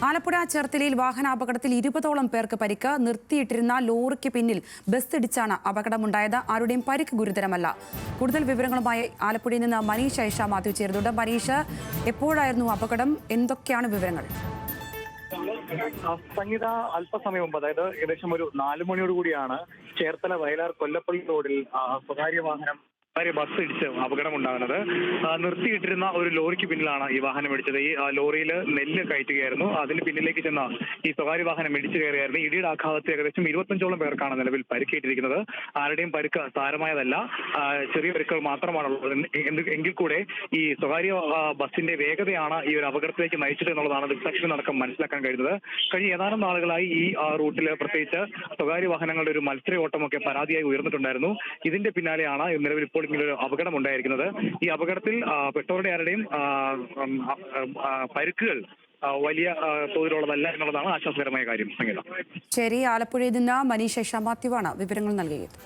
ആലപ്പുഴ ചേർത്തലയിൽ വാഹനാപകടത്തിൽ 20ഓളം പേർക്ക് പരിക്ക്. നിർത്തിയിട്ടിരുന്ന ലോറിക്ക് പിന്നിൽ ബസ് ഇടിച്ചാണ് അപകടമുണ്ടായത്. ആരുടെയും പരിക്ക് ഗുരുതരമല്ല. കൂടുതൽ വിവരങ്ങളുമായി ആലപ്പുഴയിൽ നിന്ന് മനീഷ് ഐഷ മാത്യു ചേരുന്നുണ്ട്. മനീഷ്, എപ്പോഴായിരുന്നു അപകടം? എന്തൊക്കെയാണ് വിവരങ്ങൾ? സംഗീത അല്പസമയം മുമ്പ്, അതായത് ഏകദേശം ഒരു 4 മണിയോടുകൂടിയാണ് ചേർത്തല വയലാർ കൊല്ലപ്പള്ളി റോഡിൽ സ്വകാര്യ ബസ് ഇടിച്ച് അപകടമുണ്ടാകുന്നത്. നിർത്തിയിട്ടിരുന്ന ഒരു ലോറിക്ക് പിന്നിലാണ് ഈ വാഹനം ഇടിച്ചത്. ഈ ലോറിയിൽ നെല്ല് കയറ്റുകയായിരുന്നു. അതിന് പിന്നിലേക്ക് ചെന്ന ഈ സ്വകാര്യ വാഹനം ഇടിച്ചു കയറിയായിരുന്നു. ഇടിയുടെ ആഘാതത്തിൽ ഏകദേശം 25ഓളം പേർക്കാണ് നിലവിൽ പരിക്കേറ്റിരിക്കുന്നത്. ആരുടെയും പരിക്ക് സാരമായതല്ല, ചെറിയ പരിക്കുകൾ മാത്രമാണുള്ളത്. എങ്കിൽ കൂടെ ഈ സ്വകാര്യ ബസിന്റെ വേഗതയാണ് ഈ ഒരു അപകടത്തിലേക്ക് നയിച്ചത് എന്നുള്ളതാണ് ദൃക്സാക്ഷികളടക്കം മനസ്സിലാക്കാൻ കഴിയുന്നത്. കഴിഞ്ഞ ഏതാനും നാളുകളായി ഈ റൂട്ടിൽ പ്രത്യേകിച്ച് സ്വകാര്യ വാഹനങ്ങളുടെ ഒരു മത്സര ഓട്ടമൊക്കെ പരാതിയായി ഉയർന്നിട്ടുണ്ടായിരുന്നു. ഇതിന്റെ പിന്നാലെയാണ് നിലവിൽ ഇപ്പോൾ ഇങ്ങനൊരു അപകടം ഉണ്ടായിരിക്കുന്നത്. ഈ അപകടത്തിൽ പെട്ടവരുടെ ആരുടെയും പരിക്കുകൾ വലിയ തോതിലുള്ളതല്ല എന്നുള്ളതാണ് ആശ്വാസകരമായ കാര്യം. സംഗീത, ശരി. ആലപ്പുഴയിൽ നിന്ന് മനീഷ് ഐഷ മാത്യുവാണ് വിവരങ്ങൾ നൽകിയത്.